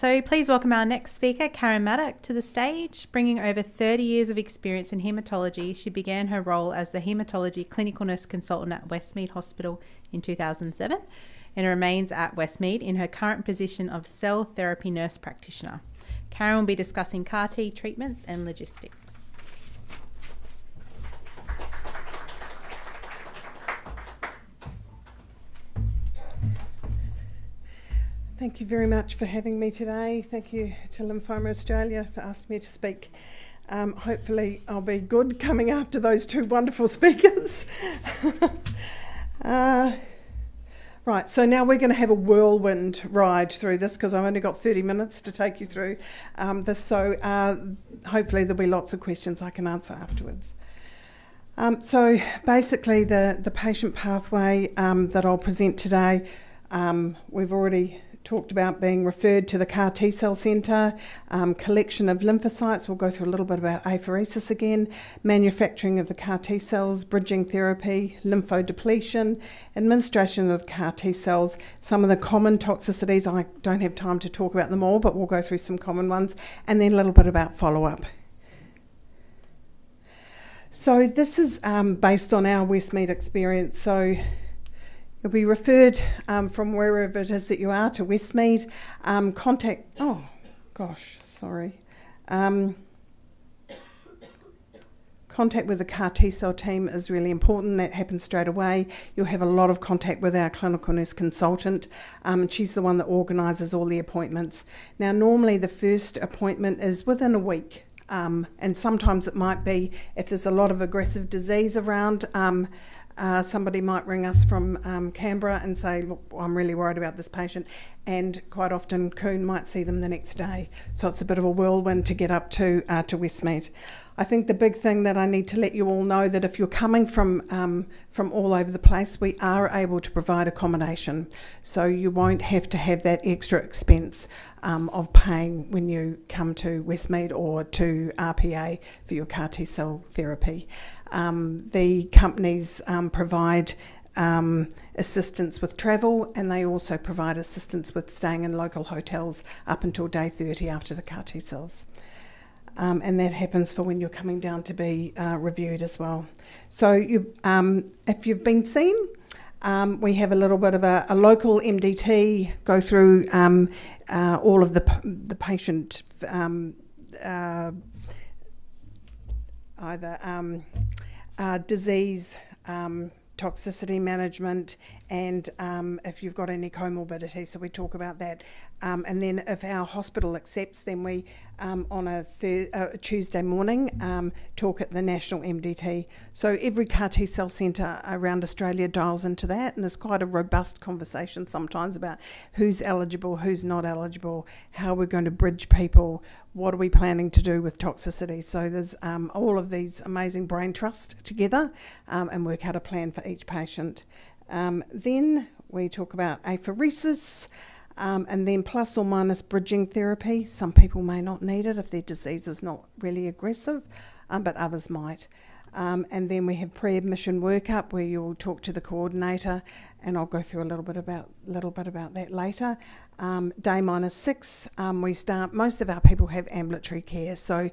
So please welcome our next speaker, Karen Maddock, to the stage. Bringing over 30 years of experience in haematology, she began her role as the haematology clinical nurse consultant at Westmead Hospital in 2007 and remains at Westmead in her current position of cell therapy nurse practitioner. Karen will be discussing CAR-T treatments and logistics. Thank you very much for having me today. Thank you to Lymphoma Australia for asking me to speak. Hopefully I'll be good coming after those two wonderful speakers. Right, so now we're going to have a whirlwind ride through this because I've only got 30 minutes to take you through this, so hopefully there'll be lots of questions I can answer afterwards. So basically the patient pathway that I'll present today, we've already talked about being referred to the CAR T-cell centre, collection of lymphocytes, we'll go through a little bit about apheresis again, manufacturing of the CAR T-cells, bridging therapy, lymphodepletion, administration of the CAR T-cells, some of the common toxicities, I don't have time to talk about them all, but we'll go through some common ones, and then a little bit about follow-up. So this is based on our Westmead experience, so you'll be referred from wherever it is that you are to Westmead. Contact with the CAR T-cell team is really important. That happens straight away. You'll have a lot of contact with our clinical nurse consultant. She's the one that organises all the appointments. Now, normally the first appointment is within a week. And sometimes it might be, if there's a lot of aggressive disease around, somebody might ring us from Canberra and say, look, I'm really worried about this patient, and quite often Coon might see them the next day. So it's a bit of a whirlwind to get up to Westmead. I think the big thing that I need to let you all know that if you're coming from all over the place, we are able to provide accommodation. So you won't have to have that extra expense of paying when you come to Westmead or to RPA for your CAR T-cell therapy. The companies provide assistance with travel, and they also provide assistance with staying in local hotels up until day 30 after the CAR T-cells. And that happens for when you're coming down to be reviewed as well. So if you've been seen, we have a little bit of a local MDT go through all of the patient either disease, toxicity management, and if you've got any comorbidities, so we talk about that. And then if our hospital accepts, then we on a Tuesday morning talk at the National MDT. So every CAR T-cell centre around Australia dials into that, and there's quite a robust conversation sometimes about who's eligible, who's not eligible, how we're going to bridge people, what are we planning to do with toxicity. So there's all of these amazing brain trust together and work out a plan for each patient. Then we talk about apheresis, and then plus or minus bridging therapy. Some people may not need it if their disease is not really aggressive, but others might. And then we have pre-admission workup where you'll talk to the coordinator, and I'll go through a little bit about that later. Day -6, we start. Most of our people have ambulatory care, so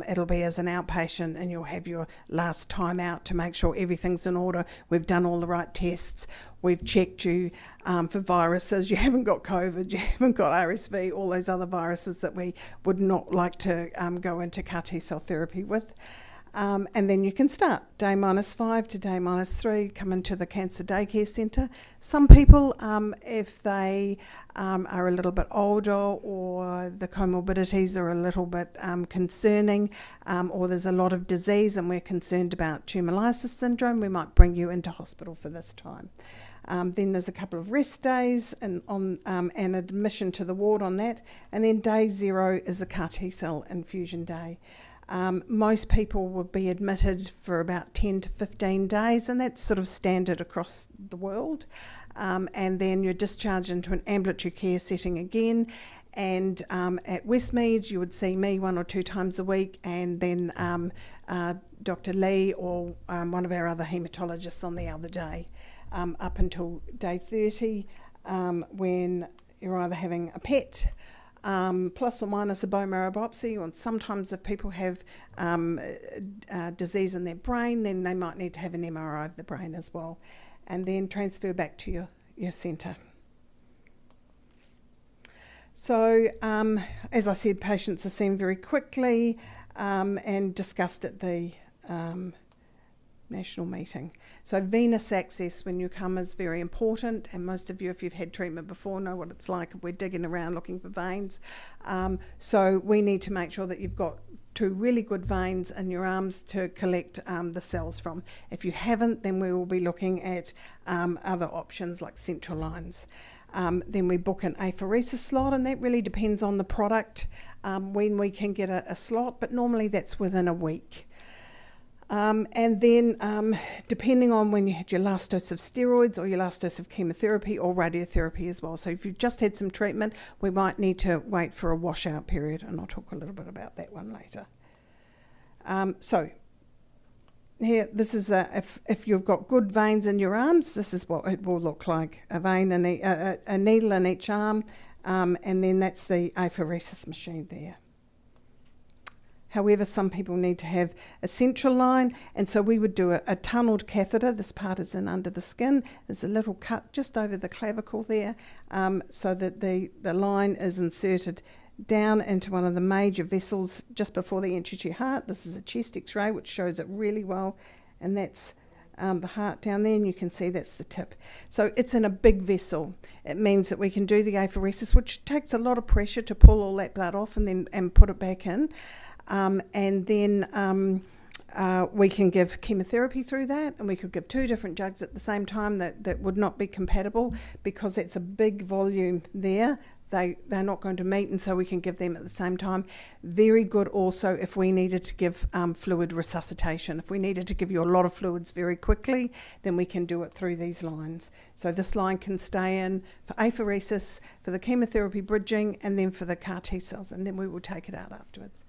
it'll be as an outpatient, and you'll have your last time out to make sure everything's in order. We've done all the right tests. We've checked you for viruses. You haven't got COVID. You haven't got RSV. All those other viruses that we would not like to go into CAR T-cell therapy with. And then you can start day -5 to day -3, come into the cancer daycare centre. Some people, if they are a little bit older or the comorbidities are a little bit concerning, or there's a lot of disease and we're concerned about tumour lysis syndrome, we might bring you into hospital for this time. Then there's a couple of rest days and admission to the ward on that. And then day 0 is a CAR T-cell infusion day. Most people will be admitted for about 10 to 15 days, and that's sort of standard across the world. And then you're discharged into an ambulatory care setting again. And at Westmead, you would see me 1 or 2 times a week, and then Dr. Lee or one of our other haematologists on the other day, up until day 30, when you're either having a PET, plus or minus a bone marrow biopsy, or sometimes if people have disease in their brain, then they might need to have an MRI of the brain as well, and then transfer back to your centre. So, as I said, patients are seen very quickly and discussed at the national meeting. So venous access when you come is very important, and most of you, if you've had treatment before, know what it's like if we're digging around looking for veins. So we need to make sure that you've got 2 really good veins in your arms to collect the cells from. If you haven't, then we will be looking at other options like central lines. Then we book an apheresis slot, and that really depends on the product when we can get a slot, but normally that's within a week. And then depending on when you had your last dose of steroids or your last dose of chemotherapy or radiotherapy as well. So if you've just had some treatment, we might need to wait for a washout period, and I'll talk a little bit about that one later. So here, this is if you've got good veins in your arms, this is what it will look like: a vein and a needle in each arm, and then that's the apheresis machine there. However, some people need to have a central line, and so we would do a tunnelled catheter. This part is in under the skin. There's a little cut just over the clavicle there, so that the line is inserted down into one of the major vessels just before the entry to your heart. This is a chest x-ray which shows it really well, and that's the heart down there, and you can see that's the tip. So it's in a big vessel. It means that we can do the apheresis, which takes a lot of pressure to pull all that blood off and put it back in. And then we can give chemotherapy through that, and we could give 2 different jugs at the same time that would not be compatible because it's a big volume there. They're not going to meet, and so we can give them at the same time. Very good also if we needed to give fluid resuscitation. If we needed to give you a lot of fluids very quickly, then we can do it through these lines. So this line can stay in for apheresis, for the chemotherapy bridging, and then for the CAR T cells, and then we will take it out afterwards.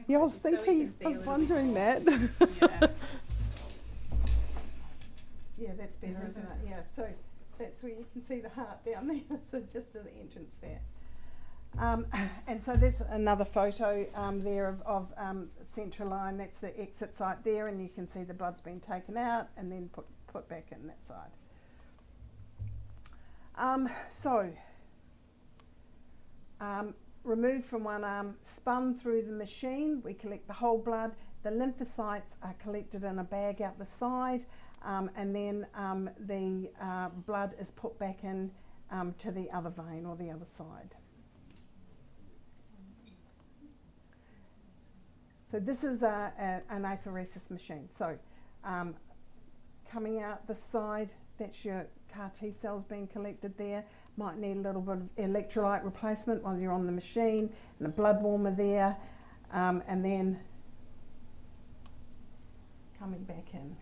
Yeah, I was thinking, I was wondering that. Yeah. Yeah, that's better, isn't it? Yeah, so that's where you can see the heart down there, so just at the entrance there. And so there's another photo there of central line. That's the exit site there, and you can see the blood's been taken out and then put back in that side. Removed from one arm, spun through the machine, we collect the whole blood. The lymphocytes are collected in a bag out the side, and then the blood is put back in to the other vein or the other side. So this is an apheresis machine. So coming out the side, that's your CAR T cells being collected there. Might need a little bit of electrolyte replacement while you're on the machine, and a blood warmer there, and then coming back in.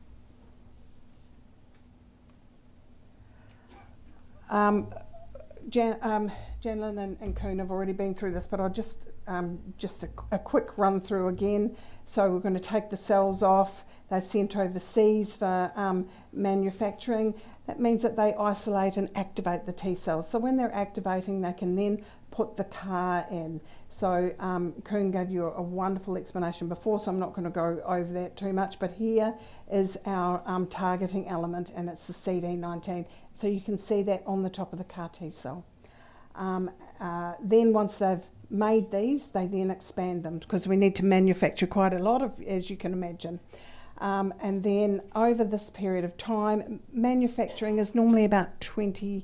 Janlyn and Koen have already been through this, but I'll just a quick run through again. So we're going to take the cells off. They're sent overseas for manufacturing. That means that they isolate and activate the T cells. So when they're activating, they can then put the CAR in. So Koen gave you a wonderful explanation before, so I'm not going to go over that too much, but here is our targeting element, and it's the CD19. So you can see that on the top of the CAR T cell. Then once they've made these, they then expand them because we need to manufacture quite a lot of, as you can imagine. And then over this period of time, manufacturing is normally about 17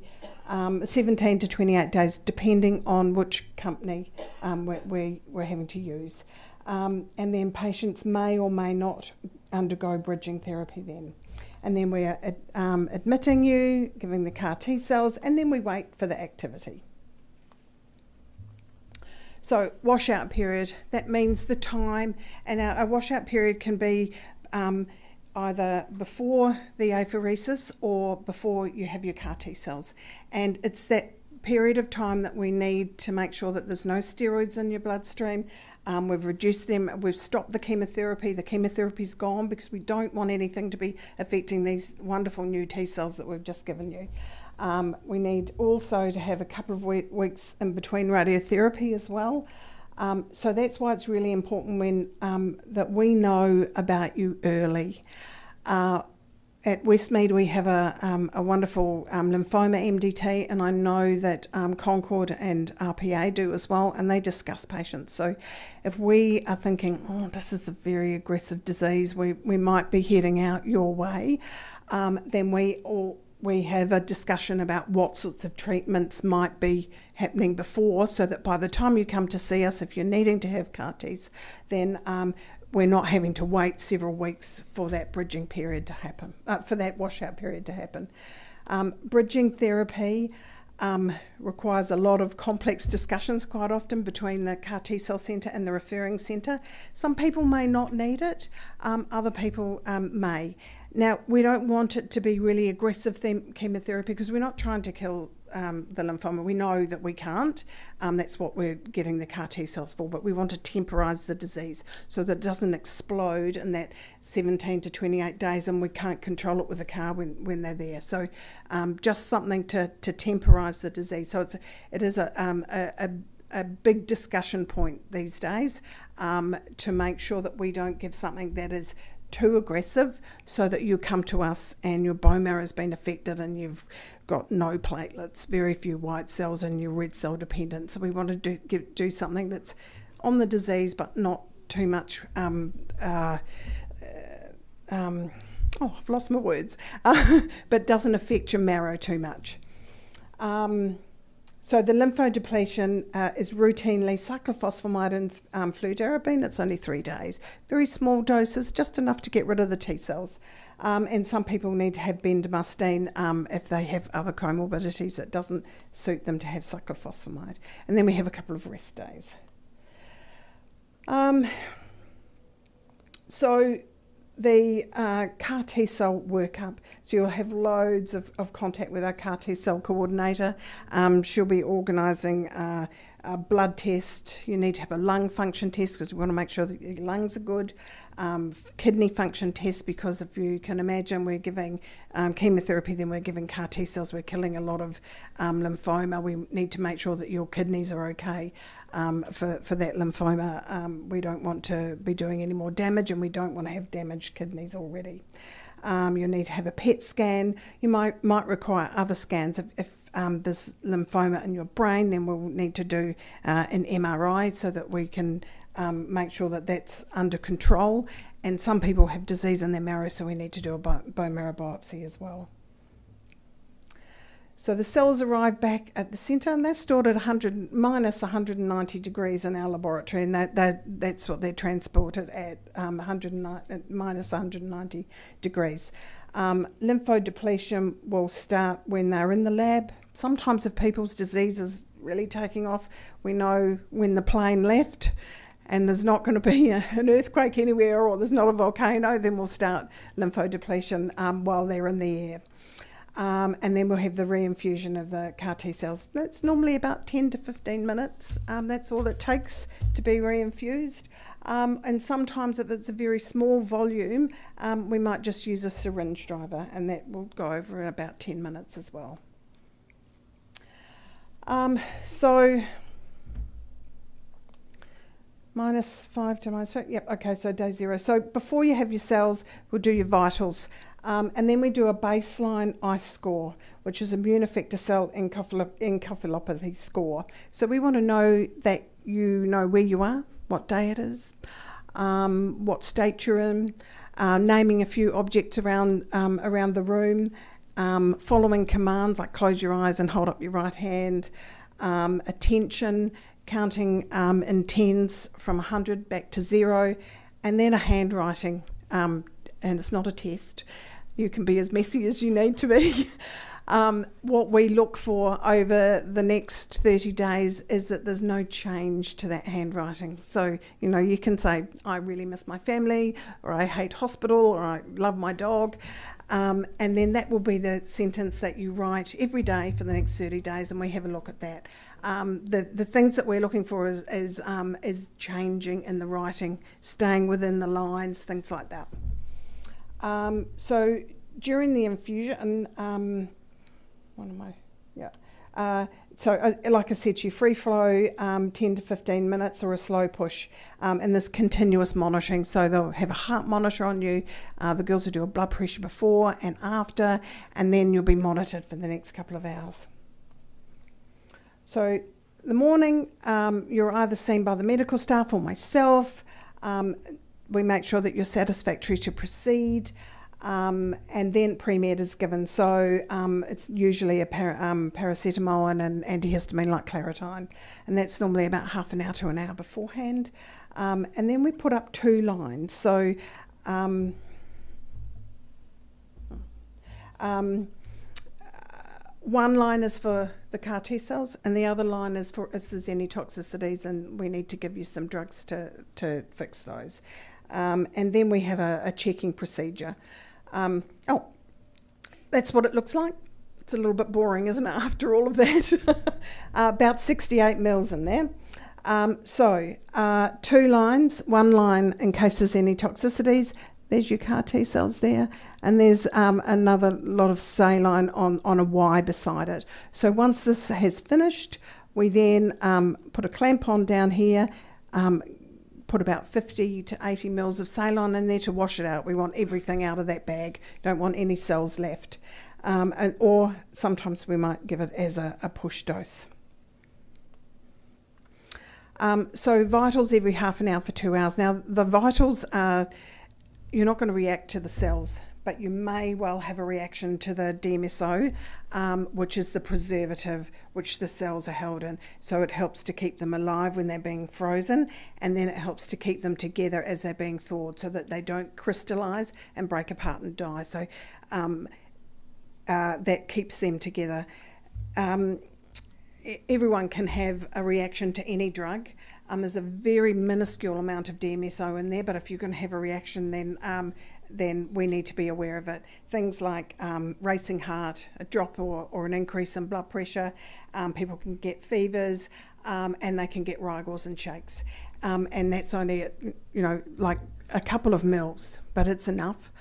to 28 days, depending on which company we're having to use. And then patients may or may not undergo bridging therapy then. And then we're admitting you, giving the CAR T cells, and then we wait for the activity. So washout period, that means the time, and our washout period can be either before the apheresis or before you have your CAR T cells. And it's that period of time that we need to make sure that there's no steroids in your bloodstream. We've reduced them, we've stopped the chemotherapy's gone because we don't want anything to be affecting these wonderful new T cells that we've just given you. We need also to have a couple of weeks in between radiotherapy as well. So that's why it's really important that we know about you early. At Westmead we have a wonderful lymphoma MDT, and I know that Concord and RPA do as well, and they discuss patients. So if we are thinking, oh, this is a very aggressive disease, we might be heading out your way, then we have a discussion about what sorts of treatments might be happening before, so that by the time you come to see us, if you're needing to have CAR-Ts, then we're not having to wait several weeks for that bridging period to happen, for that washout period to happen. Bridging therapy requires a lot of complex discussions quite often between the CAR T-cell centre and the referring centre. Some people may not need it, other people may. Now, we don't want it to be really aggressive chemotherapy, because we're not trying to kill the lymphoma. We know that we can't. That's what we're getting the CAR T cells for, but we want to temporise the disease so that it doesn't explode in that 17 to 28 days and we can't control it with a CAR when they're there. So just something to temporise the disease. So it is a big discussion point these days to make sure that we don't give something that is too aggressive, so that you come to us and your bone marrow has been affected and you've got no platelets, very few white cells, and you're red cell dependent. So we want to do something that's on the disease but not too much I've lost my words but doesn't affect your marrow too much. So the lymphodepletion is routinely cyclophosphamide and fludarabine. It's only 3 days. Very small doses, just enough to get rid of the T cells. And some people need to have bendamustine if they have other comorbidities. It doesn't suit them to have cyclophosphamide. And then we have a couple of rest days. So the CAR T-cell workup, so you'll have loads of contact with our CAR T-cell coordinator. She'll be organising a blood test. You need to have a lung function test because we want to make sure that your lungs are good. Kidney function test, because if you can imagine we're giving chemotherapy, then we're giving CAR T-cells, we're killing a lot of lymphoma. We need to make sure that your kidneys are okay for that lymphoma. We don't want to be doing any more damage, and we don't want to have damaged kidneys already. You need to have a PET scan. You might require other scans. If there's lymphoma in your brain, then we'll need to do an MRI so that we can make sure that that's under control. And some people have disease in their marrow, so we need to do a bone marrow biopsy as well. So the cells arrive back at the centre, and they're stored at minus 190 degrees in our laboratory, and that's what they're transported at, minus 190 degrees. Lymphodepletion will start when they're in the lab. Sometimes if people's disease is really taking off, we know when the plane left and there's not going to be an earthquake anywhere, or there's not a volcano, then we'll start lymphodepletion while they're in the air. And then we'll have the reinfusion of the CAR T cells. That's normally about 10 to 15 minutes. That's all it takes to be reinfused. And sometimes if it's a very small volume, we might just use a syringe driver, and that will go over in about 10 minutes as well. So -5 to -3, yep, okay, so day 0. So before you have your cells, we'll do your vitals. And then we do a baseline ICE score, which is immune effector cell encephalopathy score. So we want to know that you know where you are, what day it is, what state you're in, naming a few objects around the room, following commands like close your eyes and hold up your right hand, attention, counting in tens from 100 back to 0, and then a handwriting, and it's not a test. You can be as messy as you need to be. What we look for over the next 30 days is that there's no change to that handwriting. So, you can say, I really miss my family, or I hate hospital, or I love my dog. And then that will be the sentence that you write every day for the next 30 days, and we have a look at that. The things that we're looking for is changing in the writing, staying within the lines, things like that. So during the infusion, one of my, yeah. So like I said to you, free flow, 10 to 15 minutes or a slow push, and this continuous monitoring. So they'll have a heart monitor on you. The girls will do a blood pressure before and after, and then you'll be monitored for the next couple of hours. So the morning, you're either seen by the medical staff or myself. We make sure that you're satisfactory to proceed. And then pre-med is given, so it's usually a paracetamol and an antihistamine like Claritine, and that's normally about half an hour to an hour beforehand. And then we put up 2 lines, so one line is for the CAR T cells, and the other line is for if there's any toxicities and we need to give you some drugs to fix those. And then we have a checking procedure. That's what it looks like. It's a little bit boring, isn't it, after all of that? About 68 mils in there. So 2 lines, 1 line in case there's any toxicities. There's your CAR T cells there, and there's another lot of saline on a Y beside it. So once this has finished, we then put a clamp on down here, put about 50 to 80 mils of saline in there to wash it out. We want everything out of that bag. Don't want any cells left. Or sometimes we might give it as a push dose. So vitals every half an hour for 2 hours. Now the vitals are, you're not going to react to the cells, but you may well have a reaction to the DMSO, which is the preservative which the cells are held in. So it helps to keep them alive when they're being frozen, and then it helps to keep them together as they're being thawed so that they don't crystallise and break apart and die. So that keeps them together. Everyone can have a reaction to any drug. There's a very minuscule amount of DMSO in there, but if you're going to have a reaction, then we need to be aware of it. Things like racing heart, a drop or an increase in blood pressure. People can get fevers, and they can get rigors and shakes. And that's only, like a couple of mils, but it's enough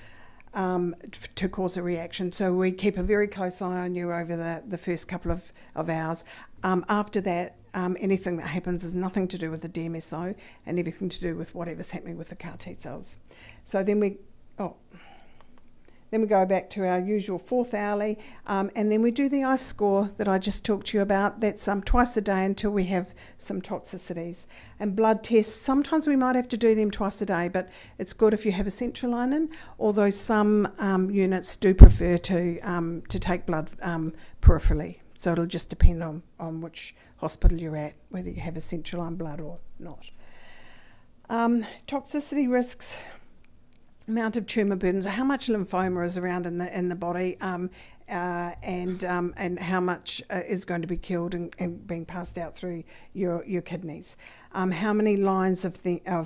to cause a reaction. So we keep a very close eye on you over the first couple of hours. After that, anything that happens is nothing to do with the DMSO and everything to do with whatever's happening with the CAR T cells. So then we go back to our usual 4th hourly, and then we do the ice score that I just talked to you about. That's twice a day until we have some toxicities. And blood tests, sometimes we might have to do them twice a day, but it's good if you have a central line in, although some units do prefer to take blood peripherally. So it'll just depend on which hospital you're at, whether you have a central line blood or not. Toxicity risks, amount of tumour burdens, how much lymphoma is around in the body, and how much is going to be killed and being passed out through your kidneys. How many lines of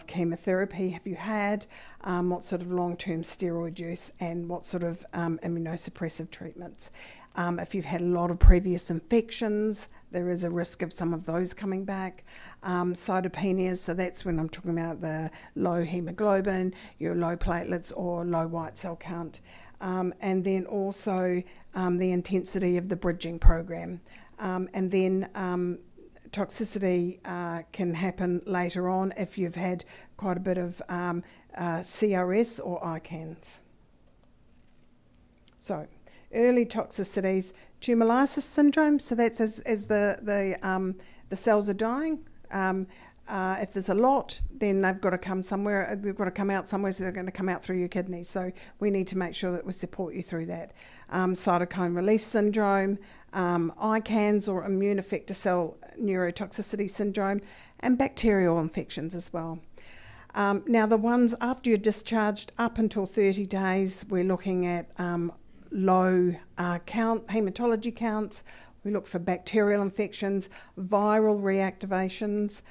chemotherapy have you had? What sort of long-term steroid use, and what sort of immunosuppressive treatments? If you've had a lot of previous infections, there is a risk of some of those coming back. Cytopenias, so that's when I'm talking about the low hemoglobin, your low platelets or low white cell count. And then also the intensity of the bridging program. And then toxicity can happen later on if you've had quite a bit of CRS or ICANS. So, early toxicities, tumour lysis syndrome, so that's as the cells are dying. If there's a lot, then they've got to come somewhere. They've got to come out somewhere, so they're going to come out through your kidneys. So we need to make sure that we support you through that. Cytokine release syndrome, ICANS or immune effector cell neurotoxicity syndrome, and bacterial infections as well. Now the ones after you're discharged up until 30 days, we're looking at low hematology counts. We look for bacterial infections, viral reactivations.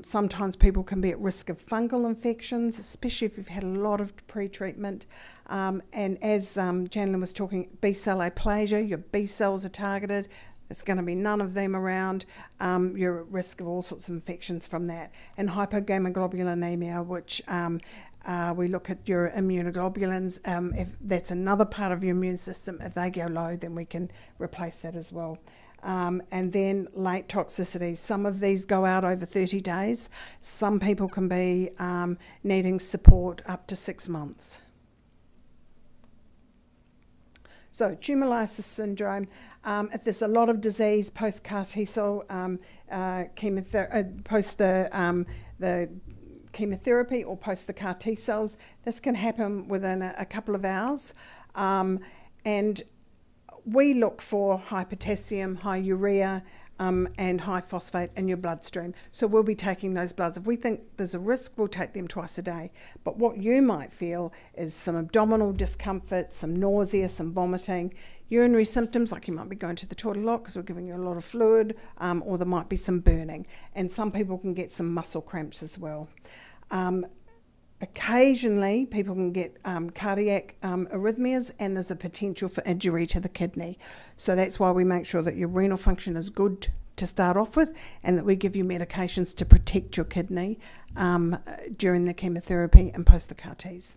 Sometimes people can be at risk of fungal infections, especially if you've had a lot of pre-treatment. And as Janlyn was talking, B-cell aplasia, your B cells are targeted. There's going to be none of them around. You're at risk of all sorts of infections from that. And hypogammaglobulinemia, which we look at your immunoglobulins. If that's another part of your immune system, if they go low, then we can replace that as well. And then late toxicities. Some of these go out over 30 days. Some people can be needing support up to 6 months. So tumour lysis syndrome, if there's a lot of disease post-CAR T-cell post the chemotherapy or post the CAR T-cells, this can happen within a couple of hours. And we look for high potassium, high urea, and high phosphate in your bloodstream. So we'll be taking those bloods. If we think there's a risk, we'll take them twice a day. But what you might feel is some abdominal discomfort, some nausea, some vomiting, urinary symptoms, like you might be going to the toilet a lot because we're giving you a lot of fluid, or there might be some burning. And some people can get some muscle cramps as well. Occasionally, people can get cardiac arrhythmias, and there's a potential for injury to the kidney. So that's why we make sure that your renal function is good to start off with, and that we give you medications to protect your kidney during the chemotherapy and post the CAR-Ts.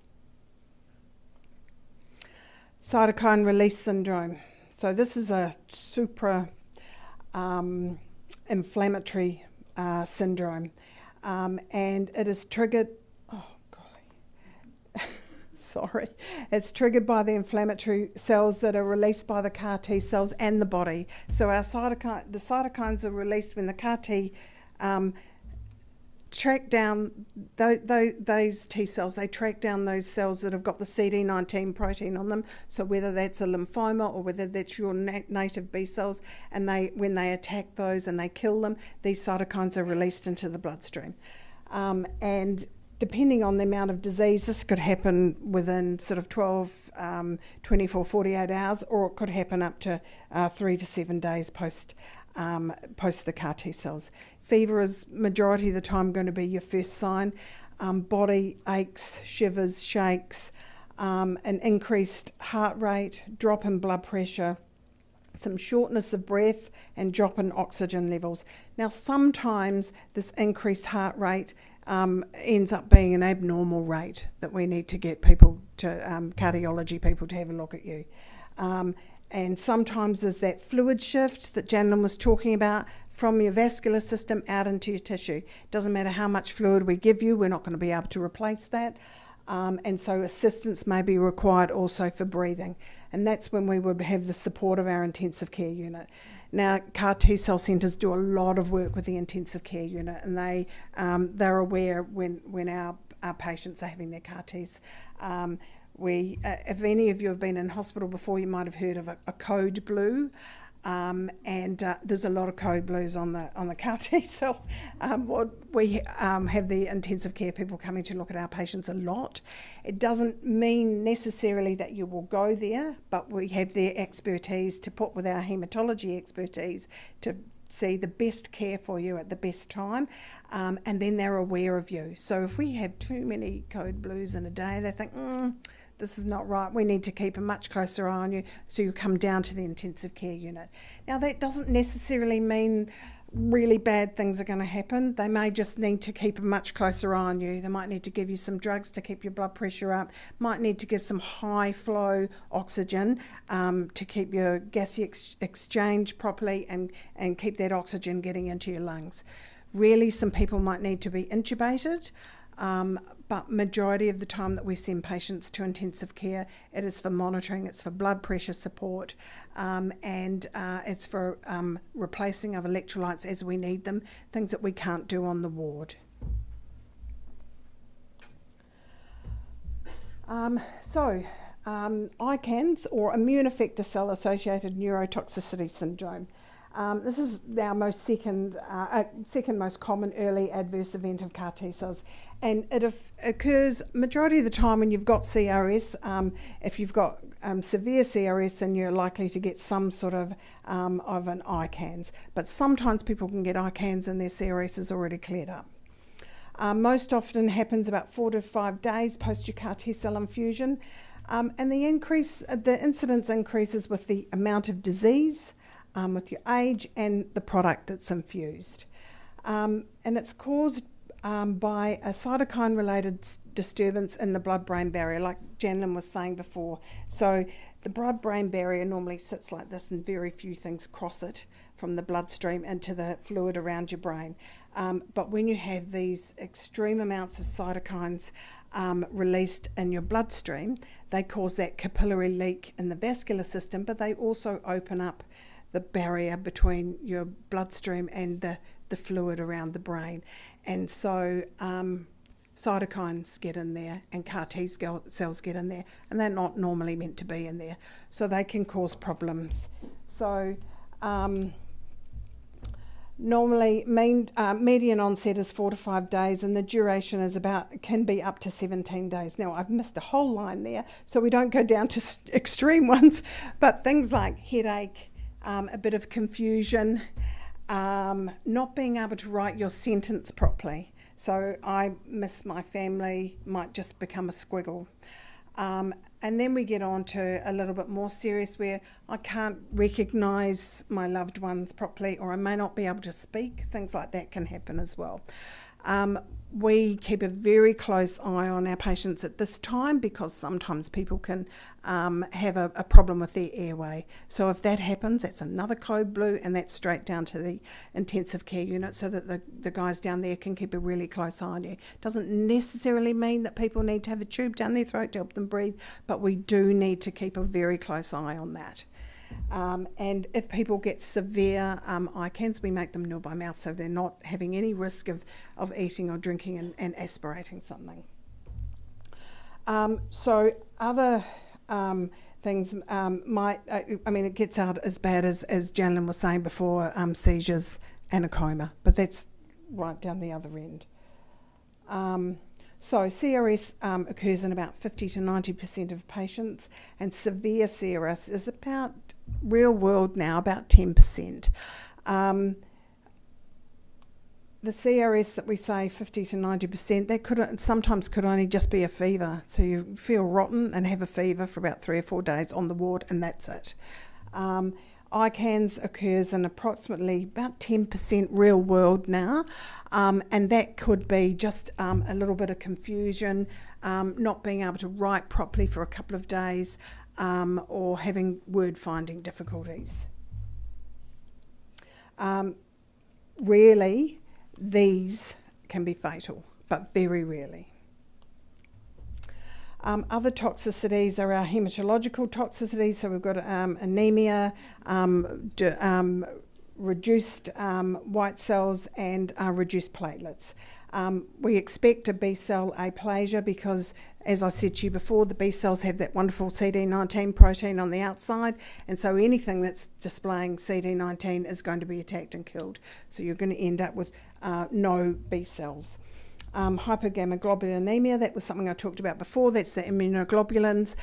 Cytokine release syndrome. So this is a inflammatory syndrome, and it is triggered. It's triggered by the inflammatory cells that are released by the CAR T cells and the body. So the cytokines are released when the CAR T track down those T cells. They track down those cells that have got the CD19 protein on them. So whether that's a lymphoma or whether that's your native B cells, and when they attack those and they kill them, these cytokines are released into the bloodstream. And depending on the amount of disease, this could happen within sort of 12, 24, 48 hours, or it could happen up to 3 to 7 days post the CAR T cells. Fever is majority of the time going to be your first sign. Body aches, shivers, shakes, an increased heart rate, drop in blood pressure, some shortness of breath, and drop in oxygen levels. Now, sometimes this increased heart rate ends up being an abnormal rate that we need to get people to, cardiology people, to have a look at you. And sometimes there's that fluid shift that Janlyn was talking about from your vascular system out into your tissue. Doesn't matter how much fluid we give you, we're not going to be able to replace that. And so assistance may be required also for breathing. And that's when we would have the support of our intensive care unit. Now, CAR T-cell centres do a lot of work with the intensive care unit, and they're aware when our patients are having their CAR Ts. If any of you have been in hospital before, you might have heard of a code blue. And there's a lot of code blues on the CAR T cell. We have the intensive care people coming to look at our patients a lot. It doesn't mean necessarily that you will go there, but we have their expertise to put with our haematology expertise to see the best care for you at the best time, and then they're aware of you. So if we have too many code blues in a day, they think, this is not right, we need to keep a much closer eye on you, so you come down to the intensive care unit. Now, that doesn't necessarily mean really bad things are going to happen. They may just need to keep a much closer eye on you. They might need to give you some drugs to keep your blood pressure up, might need to give some high flow oxygen to keep your gassy exchange properly and keep that oxygen getting into your lungs. Really, some people might need to be intubated, but majority of the time that we send patients to intensive care, it is for monitoring, it's for blood pressure support, and it's for replacing of electrolytes as we need them, things that we can't do on the ward. ICANS, or immune effector cell associated neurotoxicity syndrome. This is our second most common early adverse event of CAR T cells, and it occurs majority of the time when you've got CRS. If you've got severe CRS, then you're likely to get some sort of an ICANS, but sometimes people can get ICANS and their CRS is already cleared up. Most often happens about 4 to 5 days post your CAR T cell infusion, and the incidence increases with the amount of disease, with your age and the product that's infused. And it's caused by a cytokine-related disturbance in the blood-brain barrier, like Janlyn was saying before. So the blood-brain barrier normally sits like this, and very few things cross it from the bloodstream into the fluid around your brain. But when you have these extreme amounts of cytokines released in your bloodstream, they cause that capillary leak in the vascular system, but they also open up the barrier between your bloodstream and the fluid around the brain. And so cytokines get in there and CAR T cells get in there, and they're not normally meant to be in there. So they can cause problems. So normally median onset is 4 to 5 days, and the duration is can be up to 17 days. Now I've missed a whole line there, so we don't go down to extreme ones, but things like headache, a bit of confusion, not being able to write your sentence properly. So I miss my family might just become a squiggle. And then we get on to a little bit more serious, where I can't recognise my loved ones properly, or I may not be able to speak. Things like that can happen as well. We keep a very close eye on our patients at this time, because sometimes people can have a problem with their airway. So if that happens, that's another code blue, and that's straight down to the intensive care unit, so that the guys down there can keep a really close eye on you. Doesn't necessarily mean that people need to have a tube down their throat to help them breathe, but we do need to keep a very close eye on that. And if people get severe ICANS, we make them nil by mouth, so they're not having any risk of eating or drinking and aspirating something. So other things it gets out as bad as Janlyn was saying before, seizures and a coma, but that's right down the other end. So CRS occurs in about 50 to 90% of patients, and severe CRS is about, real world now, about 10%. The CRS that we say 50 to 90%, that sometimes could only just be a fever. So you feel rotten and have a fever for about 3 or 4 days on the ward, and that's it. ICANS occurs in approximately about 10% real world now, and that could be just a little bit of confusion, not being able to write properly for a couple of days, or having word finding difficulties. Rarely these can be fatal, but very rarely. Other toxicities are our hematological toxicities, so we've got anemia, reduced white cells, and reduced platelets. We expect a B cell aplasia because, as I said to you before, the B cells have that wonderful CD19 protein on the outside, and so anything that's displaying CD19 is going to be attacked and killed. So you're going to end up with no B cells. Hypogammaglobulinemia, that was something I talked about before. That's the immunoglobulins.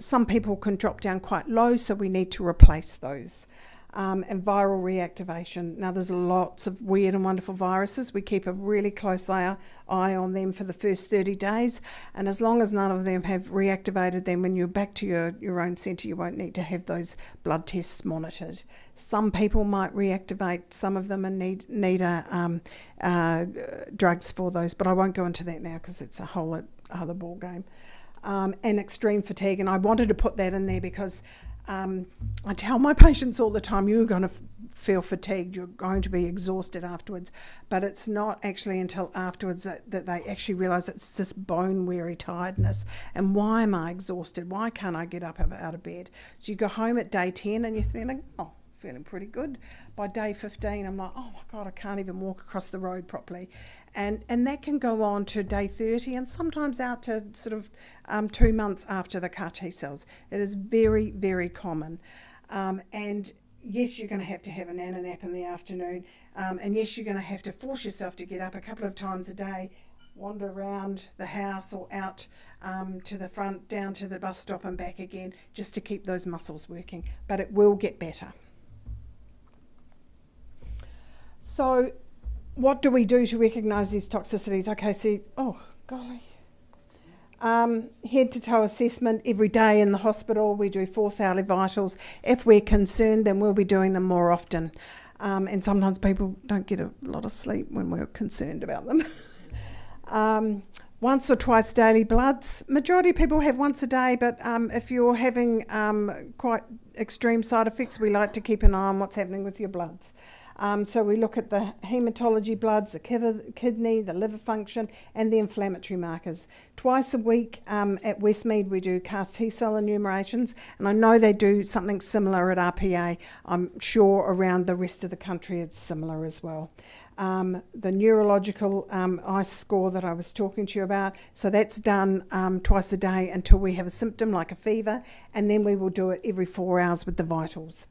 Some people can drop down quite low, so we need to replace those. And viral reactivation. Now, there's lots of weird and wonderful viruses. We keep a really close eye on them for the first 30 days, and as long as none of them have reactivated, then when you're back to your own centre, you won't need to have those blood tests monitored. Some people might reactivate some of them and need drugs for those, but I won't go into that now because it's a whole other ball game. And extreme fatigue, and I wanted to put that in there because I tell my patients all the time, you're going to feel fatigued, you're going to be exhausted afterwards, but it's not actually until afterwards that they actually realise it's this bone-weary tiredness. And why am I exhausted? Why can't I get up out of bed? So you go home at day 10 and you're feeling pretty good. By day 15, I'm like, oh my God, I can't even walk across the road properly. And that can go on to day 30 and sometimes out to sort of 2 months after the CAR T cells. It is very, very common. And yes, you're going to have a nana nap in the afternoon. And yes, you're going to have to force yourself to get up a couple of times a day, wander around the house or out to the front, down to the bus stop and back again, just to keep those muscles working. But it will get better. So what do we do to recognise these toxicities? Okay, so, oh golly. Head to toe assessment every day in the hospital. We do 4th-hourly vitals. If we're concerned, then we'll be doing them more often. And sometimes people don't get a lot of sleep when we're concerned about them. Once or twice daily bloods. Majority of people have once a day, but if you're having quite extreme side effects, we like to keep an eye on what's happening with your bloods. So we look at the haematology bloods, the kidney, the liver function, and the inflammatory markers. Twice a week at Westmead we do CAR T-cell enumerations, and I know they do something similar at RPA. I'm sure around the rest of the country it's similar as well. The neurological ICE score that I was talking to you about, so that's done twice a day until we have a symptom like a fever, and then we will do it every 4 hours with the vitals.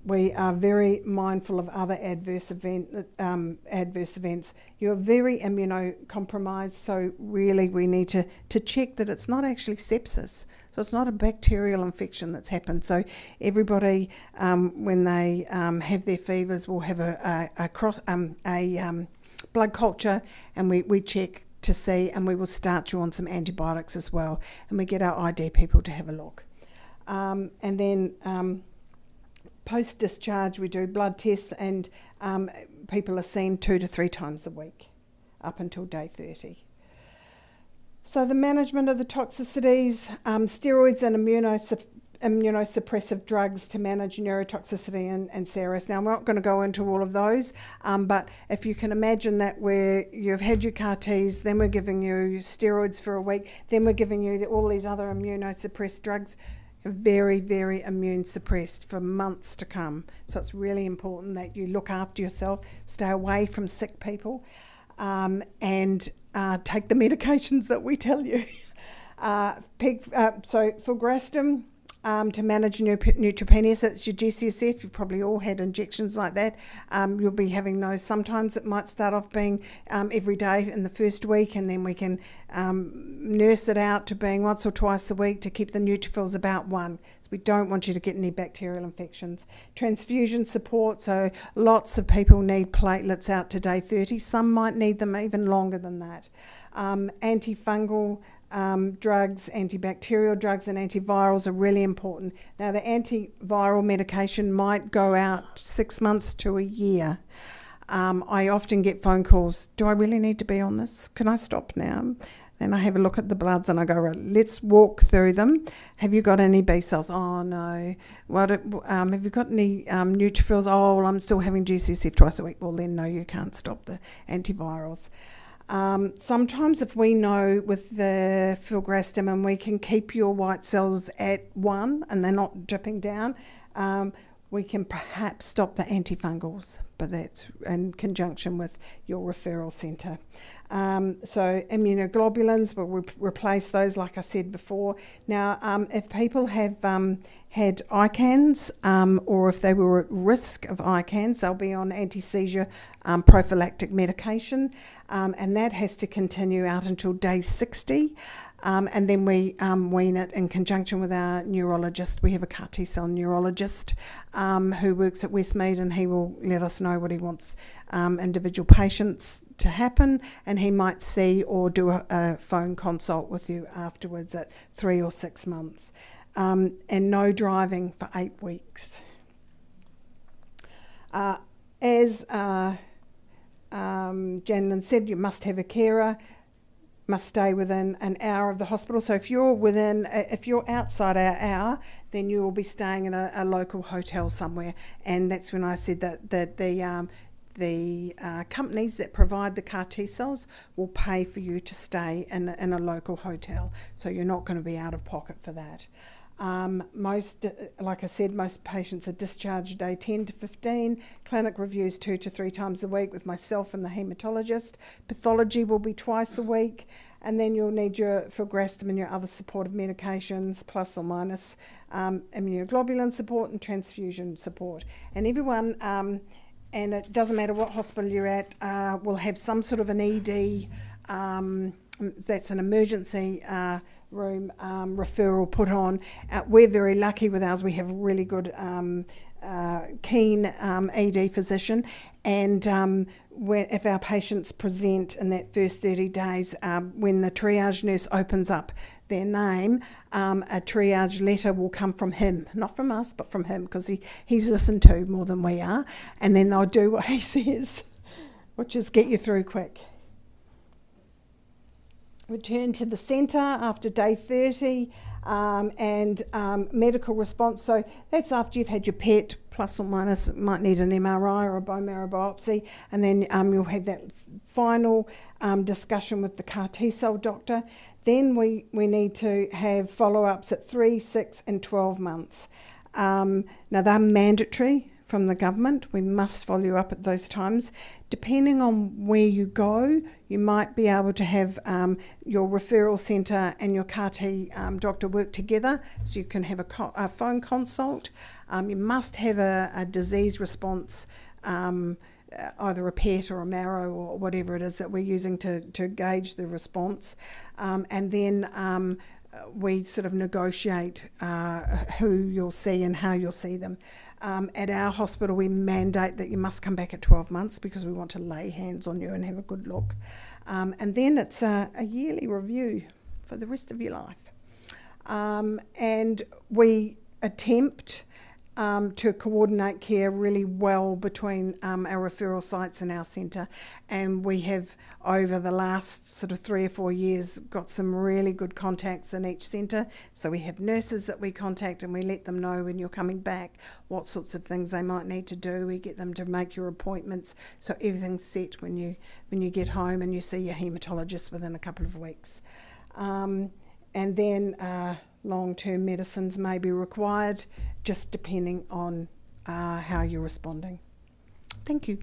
We are very mindful of other adverse events. You're very immunocompromised, so really we need to check that it's not actually sepsis. So it's not a bacterial infection that's happened. So everybody, when they have their fevers, will have a blood culture, and we check to see, and we will start you on some antibiotics as well. And we get our ID people to have a look. And then post-discharge, we do blood tests, and people are seen 2 to 3 times a week up until day 30. So the management of the toxicities, steroids and immunosuppressive drugs to manage neurotoxicity and CRS. Now, I'm not going to go into all of those, but if you can imagine that where you've had your CAR Ts, then we're giving you steroids for a week, then we're giving you all these other immunosuppressed drugs, very, very immune suppressed for months to come. So it's really important that you look after yourself, stay away from sick people, and take the medications that we tell you. So filgrastim to manage neutropenia, so it's your GCSF. You've probably all had injections like that. You'll be having those. Sometimes it might start off being every day in the first week, and then we can nurse it out to being once or twice a week to keep the neutrophils about 1. So we don't want you to get any bacterial infections. Transfusion support, so lots of people need platelets out to day 30. Some might need them even longer than that. Antifungal drugs, antibacterial drugs and antivirals are really important. Now, the antiviral medication might go out 6 months to a year. I often get phone calls, do I really need to be on this? Can I stop now? Then I have a look at the bloods and I go, right, let's walk through them. Have you got any B cells? Oh, no. Have you got any neutrophils? Oh, well, I'm still having GCSF twice a week. Well, then, no, you can't stop the antivirals. Sometimes if we know with the filgrastim and we can keep your white cells at 1 and they're not dipping down, we can perhaps stop the antifungals, but that's in conjunction with your referral centre. So immunoglobulins, we'll replace those like I said before. Now, if people have had ICANS or if they were at risk of ICANS, they'll be on anti-seizure prophylactic medication, and that has to continue out until day 60. And then we wean it in conjunction with our neurologist. We have a CAR T-cell neurologist who works at Westmead, and he will let us know what he wants individual patients to happen, and he might see or do a phone consult with you afterwards at 3 or 6 months. And no driving for 8 weeks. As Janlyn said, you must have a carer, must stay within an hour of the hospital. So if you're outside our hour, then you will be staying in a local hotel somewhere. And that's when I said that the companies that provide the CAR T cells will pay for you to stay in a local hotel. So you're not going to be out of pocket for that. Like I said, most patients are discharged day 10 to 15. Clinic reviews 2 to 3 times a week with myself and the haematologist. Pathology will be twice a week, and then you'll need your filgrastim and your other supportive medications, plus or minus immunoglobulin support and transfusion support. And everyone, and it doesn't matter what hospital you're at, will have some sort of an ED, that's an emergency room referral put on. We're very lucky with ours. We have really good keen ED physician, and if our patients present in that first 30 days, when the triage nurse opens up their name, a triage letter will come from him, not from us, but from him, because he's listened to more than we are, and then they'll do what he says, which is get you through quick. Return to the centre after day 30, and medical response. So that's after you've had your PET, plus or minus, might need an MRI or a bone marrow biopsy, and then you'll have that final discussion with the CAR T-cell doctor. Then we need to have follow-ups at 3, 6 and 12 months. Now they're mandatory from the government. We must follow you up at those times. Depending on where you go, you might be able to have your referral centre and your CAR T doctor work together, so you can have a phone consult. You must have a disease response, either a PET or a marrow or whatever it is that we're using to gauge the response. And then we sort of negotiate who you'll see and how you'll see them. At our hospital, we mandate that you must come back at 12 months because we want to lay hands on you and have a good look. And then it's a yearly review for the rest of your life. And we attempt to coordinate care really well between our referral sites and our centre, and we have over the last sort of 3 or 4 years got some really good contacts in each centre. So we have nurses that we contact and we let them know when you're coming back what sorts of things they might need to do. We get them to make your appointments so everything's set when you get home, and you see your haematologist within a couple of weeks. And then long-term medicines may be required, just depending on how you're responding. Thank you.